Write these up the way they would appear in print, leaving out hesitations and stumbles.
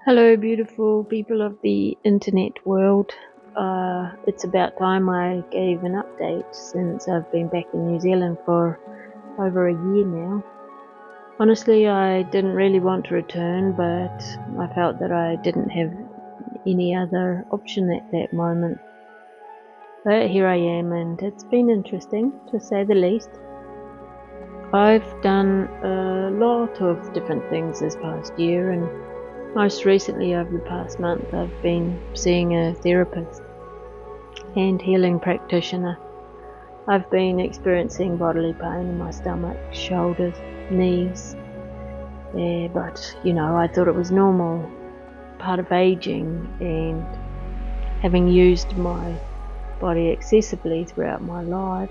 Hello, beautiful people of the internet world. It's about time I gave an update since I've been back in New Zealand for over a year now. Honestly, I didn't really want to return, but I felt that I didn't have any other option at that moment. But here I am, and it's been interesting, to say the least. I've done a lot of different things this past year, and most recently, over the past month, I've been seeing a therapist and healing practitioner. I've been experiencing bodily pain in my stomach, shoulders, knees. Yeah, but I thought it was normal, part of aging, and having used my body excessively throughout my life.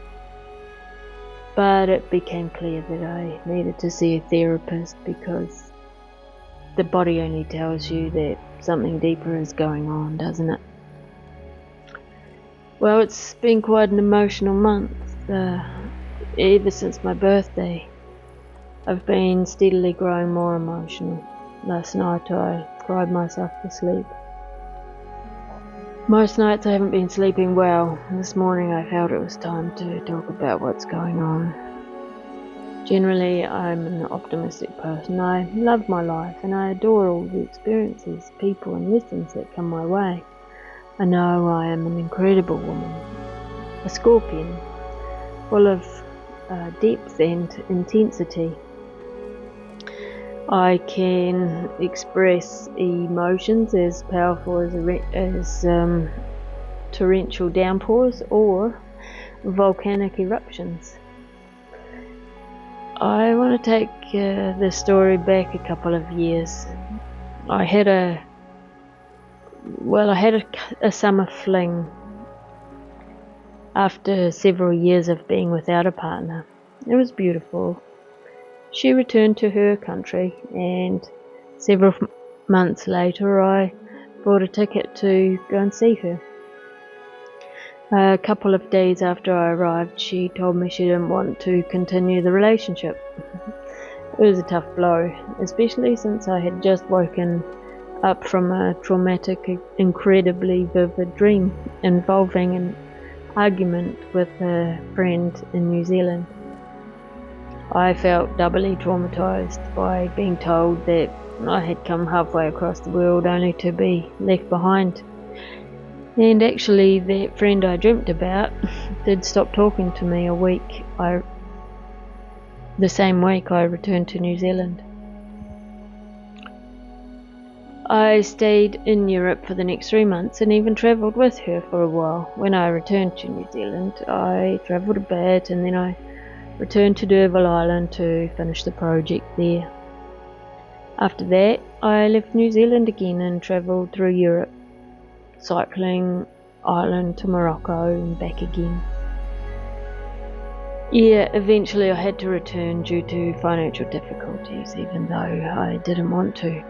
But it became clear that I needed to see a therapist because the body only tells you that something deeper is going on, doesn't it? Well, it's been quite an emotional month, ever since my birthday. I've been steadily growing more emotional. Last night I cried myself to sleep. Most nights I haven't been sleeping well. This morning I felt it was time to talk about what's going on. Generally, I'm an optimistic person. I love my life and I adore all the experiences, people and lessons that come my way. I know I am an incredible woman, a scorpion, full of depth and intensity. I can express emotions as powerful as torrential downpours or volcanic eruptions. I want to take the story back a couple of years. I had a summer fling after several years of being without a partner. It was beautiful. She returned to her country, and several months later I bought a ticket to go and see her. A couple of days after I arrived, she told me she didn't want to continue the relationship. It was a tough blow, especially since I had just woken up from a traumatic, incredibly vivid dream involving an argument with a friend in New Zealand. I felt doubly traumatized by being told that I had come halfway across the world only to be left behind. And actually, that friend I dreamt about did stop talking to me the same week I returned to New Zealand. I stayed in Europe for the next 3 months and even travelled with her for a while. When I returned to New Zealand, I travelled a bit and then I returned to D'Urville Island to finish the project there. After that, I left New Zealand again and travelled through Europe, cycling Ireland to Morocco and back again. Yeah, eventually I had to return due to financial difficulties, even though I didn't want to.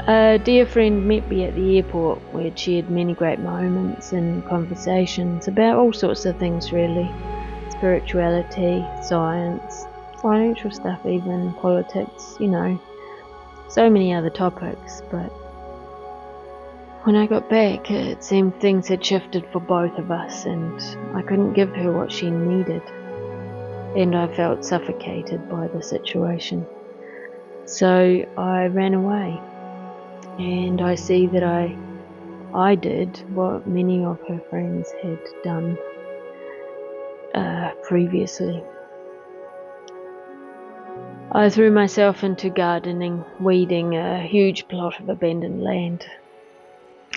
A dear friend met me at the airport. We had shared many great moments and conversations about all sorts of things really. Spirituality, science, financial stuff even, politics, so many other topics. But when I got back, it seemed things had shifted for both of us and I couldn't give her what she needed. And I felt suffocated by the situation. So I ran away. And I see that I did what many of her friends had done previously. I threw myself into gardening, weeding a huge plot of abandoned land,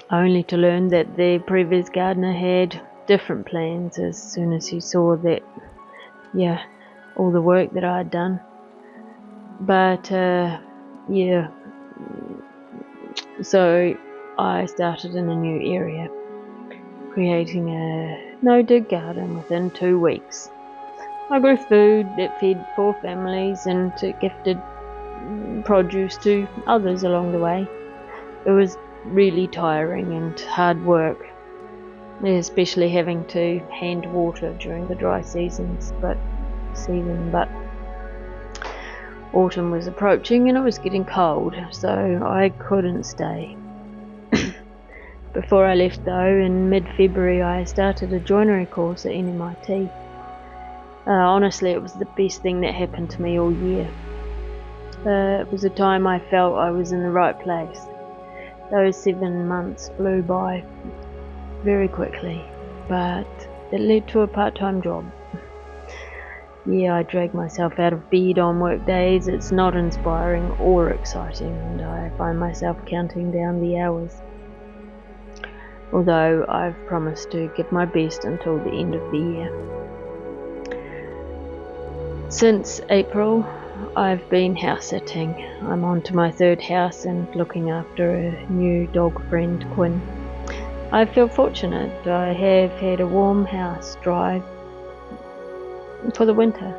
only to learn that the previous gardener had different plans as soon as he saw that, all the work that I had done. But, so I started in a new area, creating a no-dig garden within 2 weeks. I grew food that fed 4 families and gifted produce to others along the way. It was really tiring and hard work, especially having to hand water during the dry seasons, but Autumn was approaching and it was getting cold, so I couldn't stay. Before I left though, in mid-February I started a joinery course at NMIT. Honestly, it was the best thing that happened to me all year. It was a time I felt I was in the right place. Those 7 months flew by very quickly, but it led to a part-time job. Yeah, I drag myself out of bed on work days. It's not inspiring or exciting, and I find myself counting down the hours. Although I've promised to give my best until the end of the year. Since April, I've been house sitting. I'm on to my 3rd house and looking after a new dog friend, Quinn. I feel fortunate. I have had a warm house dry for the winter,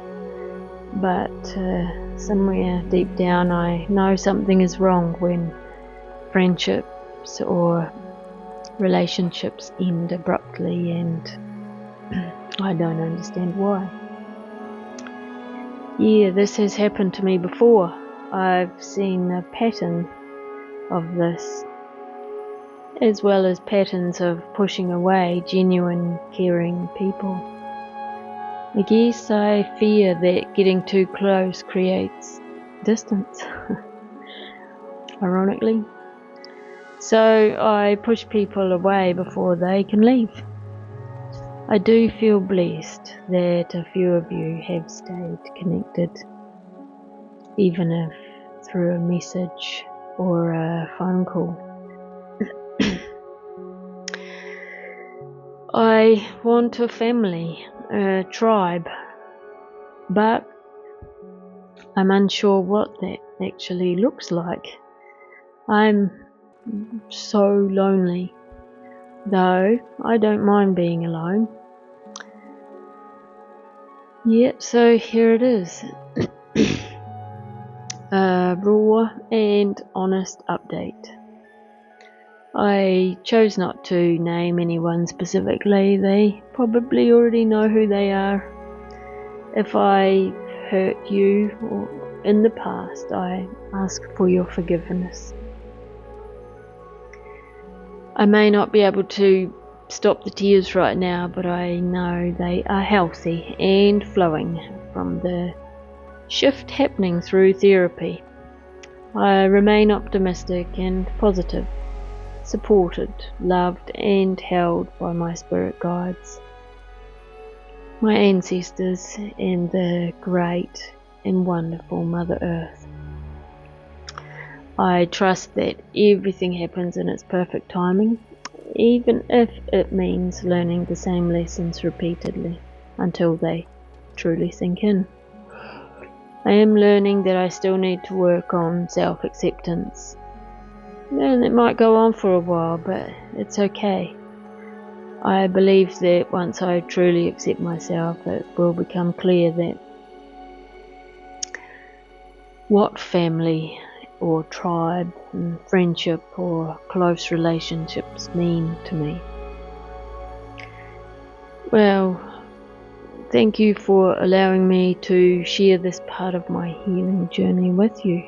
but somewhere deep down I know something is wrong when friendships or relationships end abruptly, and I don't understand why. Yeah, this has happened to me before. I've seen a pattern of this, as well as patterns of pushing away genuine, caring people. I guess I fear that getting too close creates distance, ironically. So I push people away before they can leave. I do feel blessed that a few of you have stayed connected, even if through a message or a phone call. I want a family, a tribe, but I'm unsure what that actually looks like. I'm so lonely, though I don't mind being alone. Yeah, so here it is. A raw and honest update. I chose not to name anyone specifically. They probably already know who they are. If I hurt you or in the past, I ask for your forgiveness. I may not be able to stop the tears right now, but I know they are healthy and flowing from the shift happening through therapy. I remain optimistic and positive, supported, loved and held by my spirit guides, my ancestors and the great and wonderful Mother Earth. I trust that everything happens in its perfect timing, even if it means learning the same lessons repeatedly until they truly sink in. I am learning that I still need to work on self-acceptance. And it might go on for a while, but it's okay. I believe that once I truly accept myself, it will become clear that what family or tribe and friendship or close relationships mean to me. Well, thank you for allowing me to share this part of my healing journey with you.